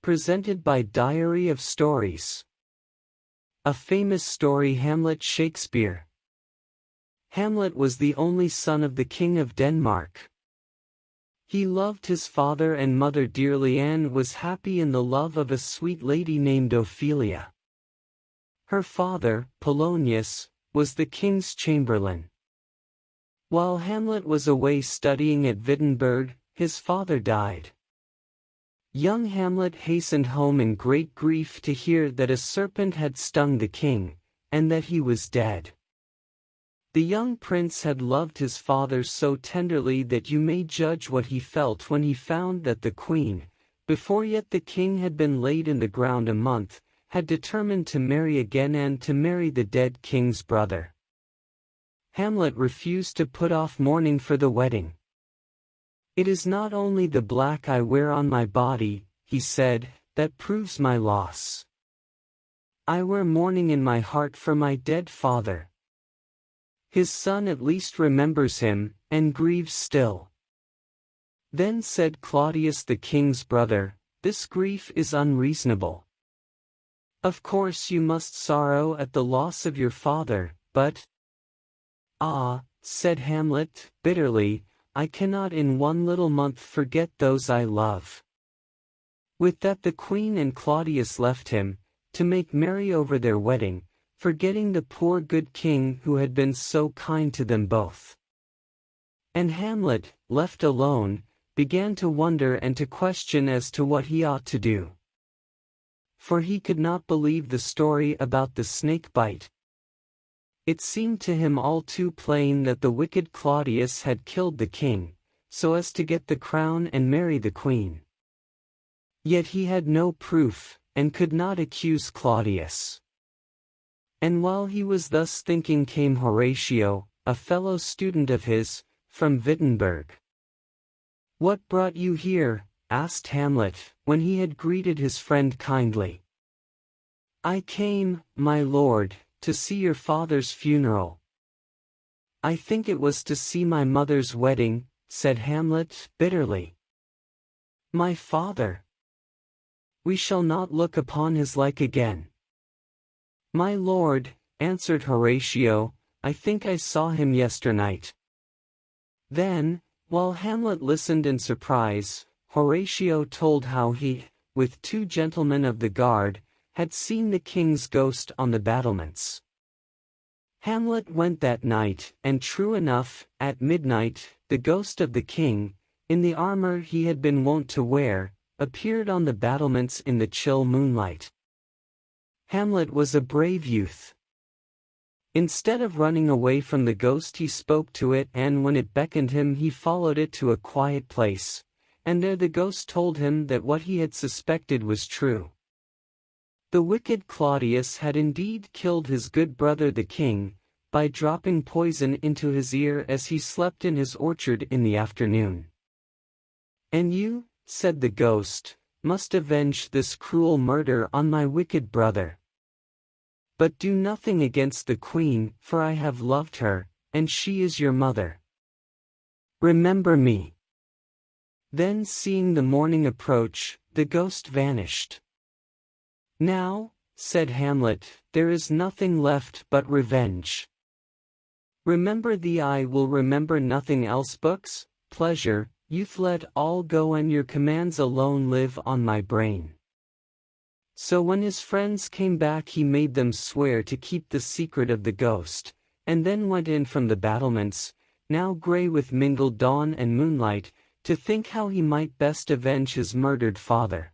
Presented by Diary of Stories. A famous story. Hamlet Shakespeare. Hamlet was the only son of the King of Denmark. He loved his father and mother dearly and was happy in the love of a sweet lady named Ophelia. Her father, Polonius, was the king's chamberlain. While Hamlet was away studying at Wittenberg, his father died. Young Hamlet hastened home in great grief to hear that a serpent had stung the king, and that he was dead. The young prince had loved his father so tenderly that you may judge what he felt when he found that the queen, before yet the king had been laid in the ground a month, had determined to marry again and to marry the dead king's brother. Hamlet refused to put off mourning for the wedding. "It is not only the black I wear on my body," he said, "that proves my loss. I wear mourning in my heart for my dead father. His son at least remembers him, and grieves still." Then said Claudius the king's brother, "This grief is unreasonable. Of course you must sorrow at the loss of your father, but—" "Ah," said Hamlet, bitterly, "I cannot in one little month forget those I love." With that the queen and Claudius left him, to make merry over their wedding, forgetting the poor good king who had been so kind to them both. And Hamlet, left alone, began to wonder and to question as to what he ought to do. For he could not believe the story about the snake bite. It seemed to him all too plain that the wicked Claudius had killed the king, so as to get the crown and marry the queen. Yet he had no proof, and could not accuse Claudius. And while he was thus thinking came Horatio, a fellow student of his, from Wittenberg. "What brought you here?" asked Hamlet, when he had greeted his friend kindly. "I came, my lord, to see your father's funeral." "I think it was to see my mother's wedding," said Hamlet, bitterly. "My father! We shall not look upon his like again." "My lord," answered Horatio, "I think I saw him yesternight." Then, while Hamlet listened in surprise, Horatio told how he, with 2 gentlemen of the guard, had seen the king's ghost on the battlements. Hamlet went that night, and true enough, at midnight, the ghost of the king, in the armor he had been wont to wear, appeared on the battlements in the chill moonlight. Hamlet was a brave youth. Instead of running away from the ghost he spoke to it, and when it beckoned him he followed it to a quiet place, and there the ghost told him that what he had suspected was true. The wicked Claudius had indeed killed his good brother the king, by dropping poison into his ear as he slept in his orchard in the afternoon. "And you," said the ghost, "must avenge this cruel murder on my wicked brother. But do nothing against the queen, for I have loved her, and she is your mother. Remember me." Then seeing the morning approach, the ghost vanished. "Now," said Hamlet, "there is nothing left but revenge. Remember thee, I will remember nothing else. Books, pleasure, youth, let all go, and your commands alone live on my brain." So when his friends came back he made them swear to keep the secret of the ghost, and then went in from the battlements, now grey with mingled dawn and moonlight, to think how he might best avenge his murdered father.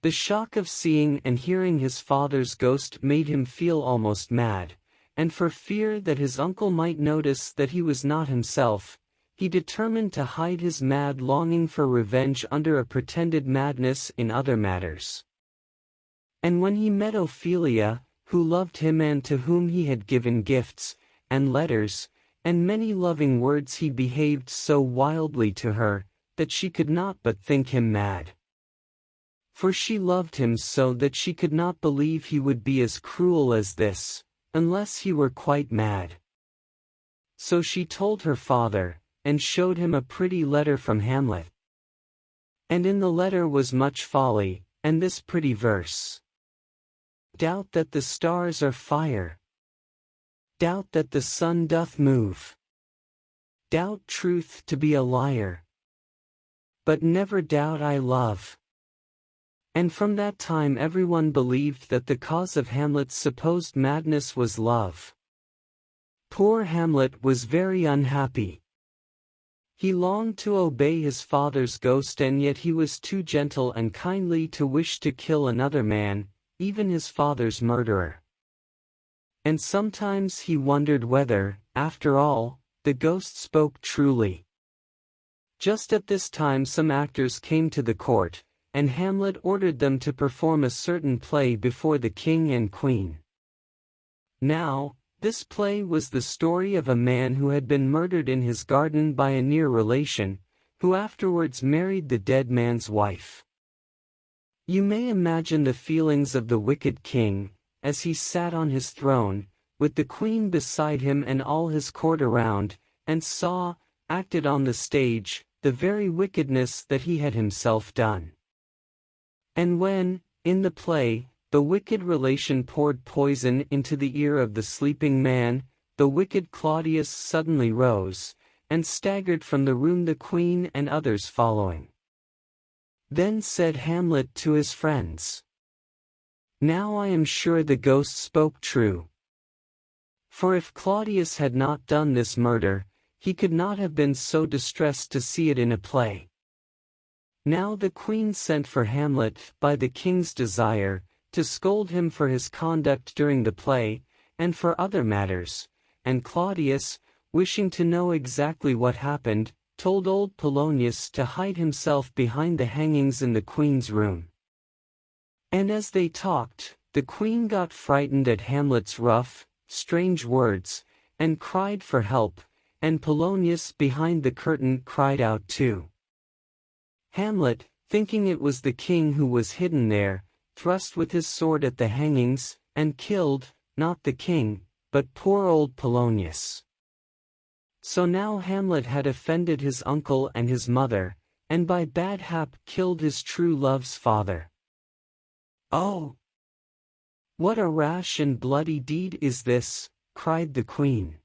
The shock of seeing and hearing his father's ghost made him feel almost mad, and for fear that his uncle might notice that he was not himself, he determined to hide his mad longing for revenge under a pretended madness in other matters. And when he met Ophelia, who loved him and to whom he had given gifts, and letters, and many loving words, he behaved so wildly to her, that she could not but think him mad. For she loved him so that she could not believe he would be as cruel as this, unless he were quite mad. So she told her father, and showed him a pretty letter from Hamlet. And in the letter was much folly, and this pretty verse. Doubt that the stars are fire. Doubt that the sun doth move. Doubt truth to be a liar. But never doubt I love. And from that time everyone believed that the cause of Hamlet's supposed madness was love. Poor Hamlet was very unhappy. He longed to obey his father's ghost, and yet he was too gentle and kindly to wish to kill another man, even his father's murderer. And sometimes he wondered whether, after all, the ghost spoke truly. Just at this time some actors came to the court, and Hamlet ordered them to perform a certain play before the king and queen. Now, this play was the story of a man who had been murdered in his garden by a near relation, who afterwards married the dead man's wife. You may imagine the feelings of the wicked king, as he sat on his throne, with the queen beside him and all his court around, and saw, acted on the stage, the very wickedness that he had himself done. And when, in the play, the wicked relation poured poison into the ear of the sleeping man, the wicked Claudius suddenly rose, and staggered from the room, the queen and others following. Then said Hamlet to his friends, "Now I am sure the ghost spoke true. For if Claudius had not done this murder, he could not have been so distressed to see it in a play." Now the queen sent for Hamlet, by the king's desire, to scold him for his conduct during the play, and for other matters, and Claudius, wishing to know exactly what happened, told old Polonius to hide himself behind the hangings in the queen's room. And as they talked, the queen got frightened at Hamlet's rough, strange words, and cried for help, and Polonius behind the curtain cried out too. Hamlet, thinking it was the king who was hidden there, thrust with his sword at the hangings, and killed, not the king, but poor old Polonius. So now Hamlet had offended his uncle and his mother, and by bad hap killed his true love's father. "Oh! What a rash and bloody deed is this," cried the queen.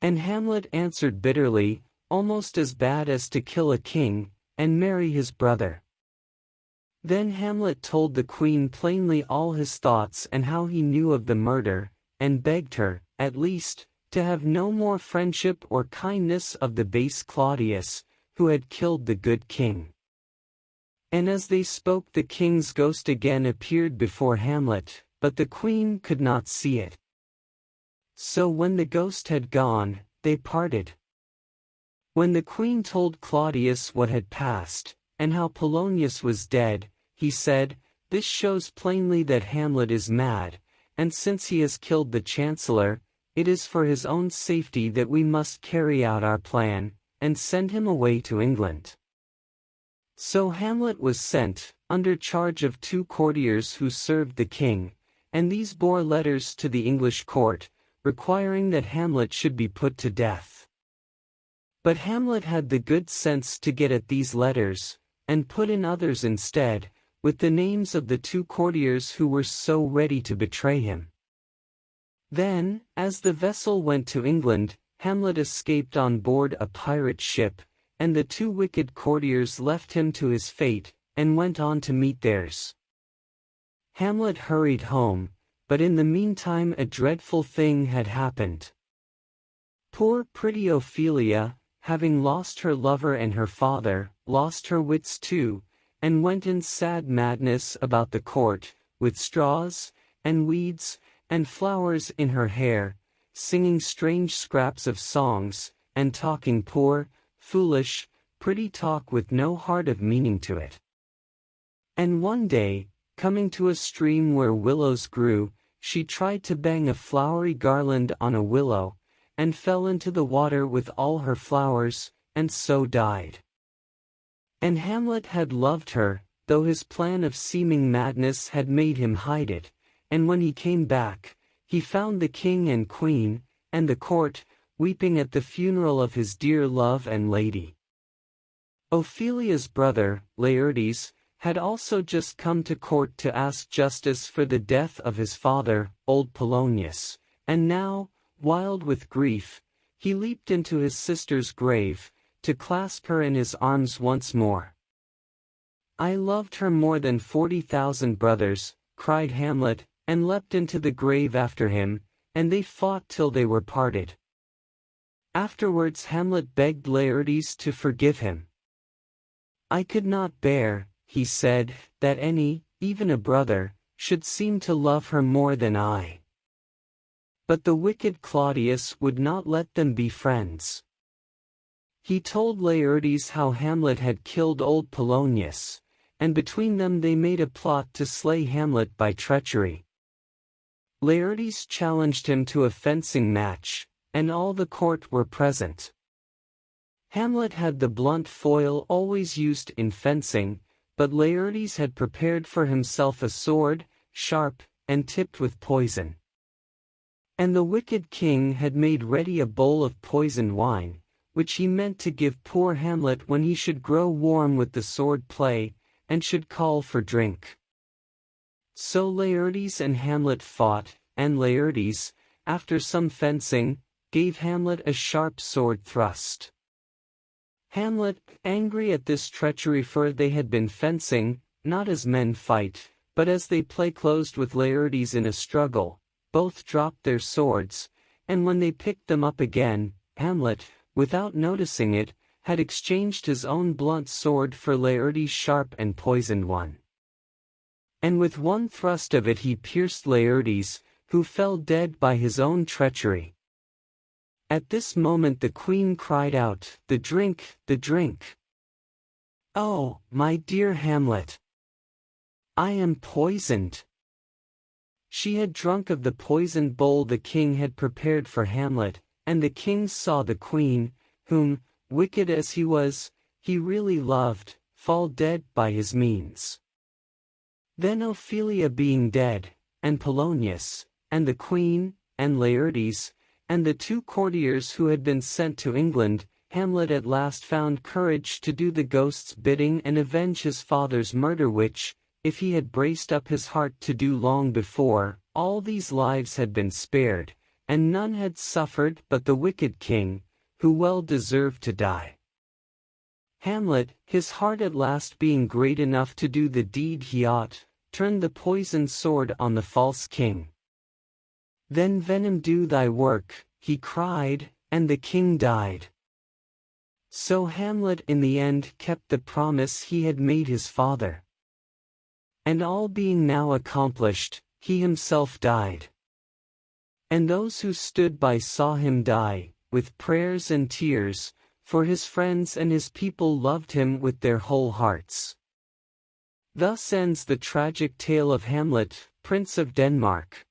And Hamlet answered bitterly, "Almost as bad as to kill a king, and marry his brother." Then Hamlet told the queen plainly all his thoughts and how he knew of the murder, and begged her, at least, to have no more friendship or kindness of the base Claudius, who had killed the good king. And as they spoke, the king's ghost again appeared before Hamlet, but the queen could not see it. So when the ghost had gone, they parted. When the queen told Claudius what had passed, and how Polonius was dead, he said, "This shows plainly that Hamlet is mad, and since he has killed the chancellor, it is for his own safety that we must carry out our plan, and send him away to England." So Hamlet was sent, under charge of 2 courtiers who served the king, and these bore letters to the English court, requiring that Hamlet should be put to death. But Hamlet had the good sense to get at these letters, and put in others instead, with the names of the 2 courtiers who were so ready to betray him. Then, as the vessel went to England, Hamlet escaped on board a pirate ship, and the 2 wicked courtiers left him to his fate, and went on to meet theirs. Hamlet hurried home, but in the meantime a dreadful thing had happened. Poor pretty Ophelia, having lost her lover and her father, lost her wits too, and went in sad madness about the court, with straws, and weeds, and flowers in her hair, singing strange scraps of songs, and talking poor, foolish, pretty talk with no heart of meaning to it. And one day, coming to a stream where willows grew, she tried to bang a flowery garland on a willow, and fell into the water with all her flowers, and so died. And Hamlet had loved her, though his plan of seeming madness had made him hide it, and when he came back, he found the king and queen, and the court, weeping at the funeral of his dear love and lady. Ophelia's brother, Laertes, had also just come to court to ask justice for the death of his father, old Polonius, and now, wild with grief, he leaped into his sister's grave, to clasp her in his arms once more. "I loved her more than 40,000 brothers," cried Hamlet, and leapt into the grave after him, and they fought till they were parted. Afterwards Hamlet begged Laertes to forgive him. "I could not bear," he said, "that any, even a brother, should seem to love her more than I." But the wicked Claudius would not let them be friends. He told Laertes how Hamlet had killed old Polonius, and between them they made a plot to slay Hamlet by treachery. Laertes challenged him to a fencing match, and all the court were present. Hamlet had the blunt foil always used in fencing, but Laertes had prepared for himself a sword, sharp, and tipped with poison. And the wicked king had made ready a bowl of poisoned wine, which he meant to give poor Hamlet when he should grow warm with the sword play, and should call for drink. So Laertes and Hamlet fought, and Laertes, after some fencing, gave Hamlet a sharp sword thrust. Hamlet, angry at this treachery, for they had been fencing, not as men fight, but as they play closed with Laertes in a struggle, both dropped their swords, and when they picked them up again, Hamlet, without noticing it, had exchanged his own blunt sword for Laertes' sharp and poisoned one. And with one thrust of it he pierced Laertes, who fell dead by his own treachery. At this moment the queen cried out, "The drink, the drink! Oh, my dear Hamlet! I am poisoned!" She had drunk of the poisoned bowl the king had prepared for Hamlet, and the king saw the queen, whom, wicked as he was, he really loved, fall dead by his means. Then Ophelia being dead, and Polonius, and the queen, and Laertes, and the 2 courtiers who had been sent to England, Hamlet at last found courage to do the ghost's bidding and avenge his father's murder, which, if he had braced up his heart to do long before, all these lives had been spared, and none had suffered but the wicked king, who well deserved to die. Hamlet, his heart at last being great enough to do the deed he ought, turned the poisoned sword on the false king. "Then venom do thy work," he cried, and the king died. So Hamlet in the end kept the promise he had made his father. And all being now accomplished, he himself died. And those who stood by saw him die, with prayers and tears, for his friends and his people loved him with their whole hearts. Thus ends the tragic tale of Hamlet, Prince of Denmark.